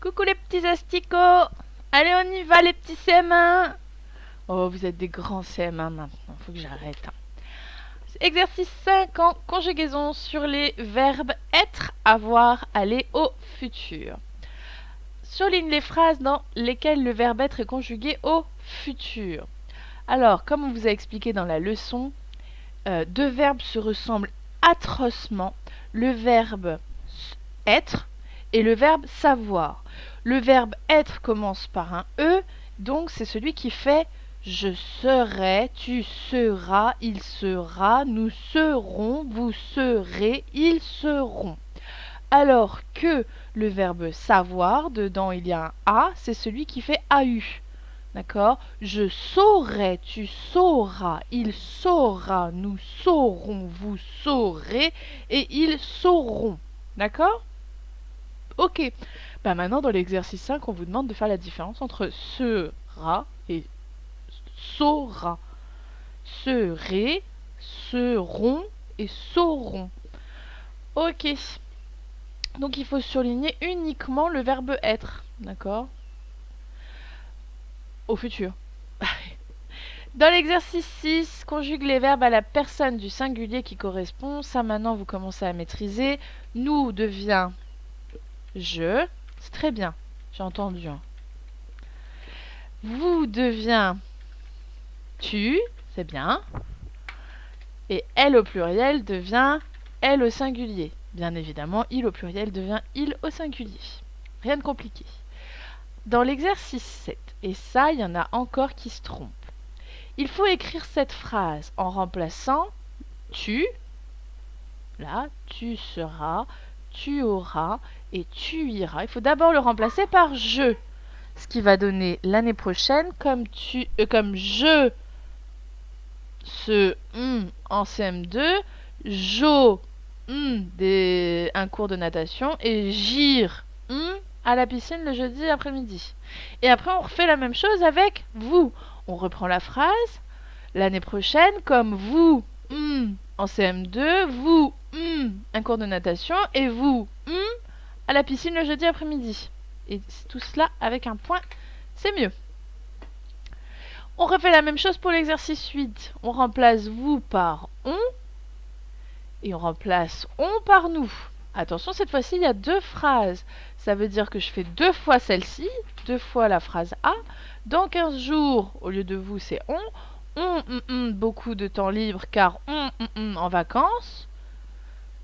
Coucou les petits asticots. Allez, on y va les petits CM1. Oh, vous êtes des grands CM1 maintenant, faut que j'arrête. Exercice 5 en conjugaison sur les verbes être, avoir, aller au futur. Surligne les phrases dans lesquelles le verbe être est conjugué au futur. Alors, comme on vous a expliqué dans la leçon, deux verbes se ressemblent atrocement. Le verbe être et le verbe savoir. Le verbe être commence par un E, donc c'est celui qui fait je serai, tu seras, il sera, nous serons, vous serez, ils seront. Alors que le verbe savoir, dedans il y a un A, c'est celui qui fait AU. D'accord? Je saurai, tu sauras, il saura, nous saurons, vous saurez et ils sauront. D'accord? Ok. Bah maintenant, dans l'exercice 5, on vous demande de faire la différence entre sera et saura. Serez, seront et sauront. Ok. Donc il faut surligner uniquement le verbe être. D'accord? Au futur. Dans l'exercice 6, conjugue les verbes à la personne du singulier qui correspond. Ça maintenant, vous commencez à maîtriser. Nous devient je. C'est très bien. J'ai entendu. Vous devient tu. C'est bien. Et elle au pluriel devient elle au singulier. Bien évidemment, il au pluriel devient il au singulier. Rien de compliqué. Dans l'exercice 7, et ça, il y en a encore qui se trompent. Il faut écrire cette phrase en remplaçant tu, là, tu seras, tu auras et tu iras. Il faut d'abord le remplacer par je, ce qui va donner l'année prochaine comme je en CM2, jo un cours de natation et jire à la piscine le jeudi après-midi. Et après on refait la même chose avec vous. On reprend la phrase l'année prochaine comme vous en CM2, vous un cours de natation et vous à la piscine le jeudi après-midi. Et tout cela avec un point, c'est mieux. On refait la même chose pour l'exercice 8. On remplace vous par on et on remplace on par nous. Attention, cette fois-ci, il y a deux phrases. Ça veut dire que je fais deux fois celle-ci, deux fois la phrase A. Dans 15 jours, au lieu de vous, c'est on. Beaucoup de temps libre car on en vacances.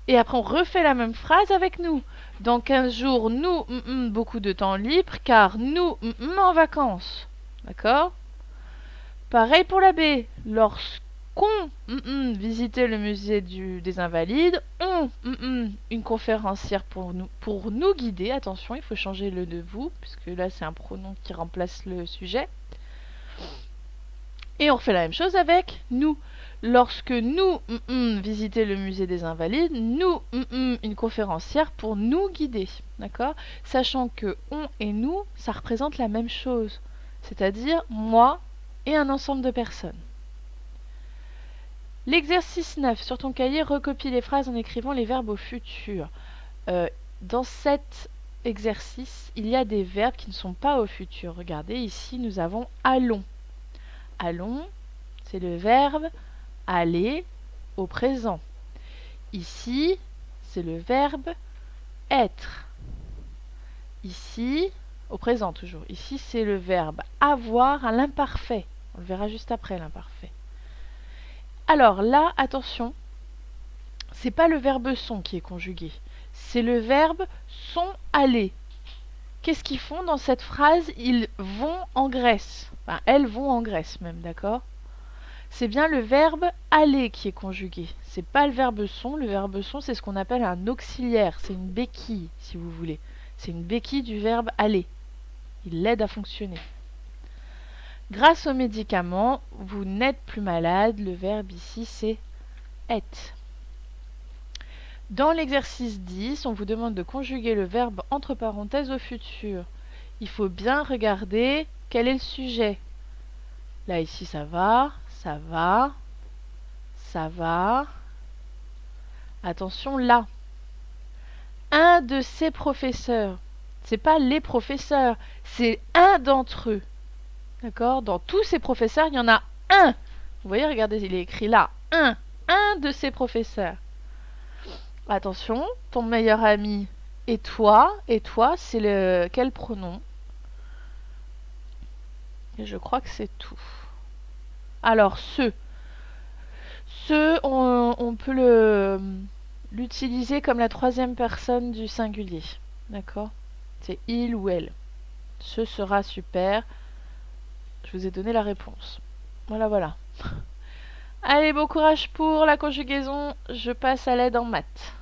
Et après, on refait la même phrase avec nous. Dans 15 jours, nous, beaucoup de temps libre car nous, en vacances. D'accord? Pareil pour la B. Lorsqu'on visitait le musée des Invalides, on une conférencière pour nous guider. Attention, il faut changer le de vous, puisque là c'est un pronom qui remplace le sujet. Et on refait la même chose avec nous. Lorsque nous visiter le musée des Invalides, nous une conférencière pour nous guider. D'accord? Sachant que on et nous, ça représente la même chose. C'est-à-dire moi et un ensemble de personnes. L'exercice 9. Sur ton cahier, recopie les phrases en écrivant les verbes au futur. Dans cet exercice, il y a des verbes qui ne sont pas au futur. Regardez, ici, nous avons allons. Allons, c'est le verbe aller au présent. Ici, c'est le verbe être. Ici, au présent toujours. Ici, c'est le verbe avoir à l'imparfait. On le verra juste après, l'imparfait. Alors là, attention, c'est pas le verbe sont qui est conjugué. C'est le verbe sont allés. Qu'est-ce qu'ils font dans cette phrase? Ils vont en Grèce. Enfin, elles vont en Grèce même, d'accord? C'est bien le verbe aller qui est conjugué. C'est pas le verbe sont. Le verbe sont, c'est ce qu'on appelle un auxiliaire. C'est une béquille, si vous voulez. C'est une béquille du verbe aller. Il l'aide à fonctionner. Grâce aux médicaments, vous n'êtes plus malade. Le verbe ici, c'est être. Dans l'exercice 10, on vous demande de conjuguer le verbe entre parenthèses au futur. Il faut bien regarder quel est le sujet. Là, ici, ça va, ça va, ça va. Attention, là. Un de ses professeurs. C'est pas les professeurs, c'est un d'entre eux. D'accord? Dans tous ces professeurs, il y en a un. Vous voyez, regardez, il est écrit là. Un de ces professeurs. Attention, ton meilleur ami et toi, c'est le quel pronom? Et je crois que c'est tout. Alors, on peut l'utiliser comme la troisième personne du singulier. D'accord? C'est il ou elle. Ce sera super. Je vous ai donné la réponse. Voilà, voilà. Allez, bon courage pour la conjugaison. Je passe à l'aide en maths.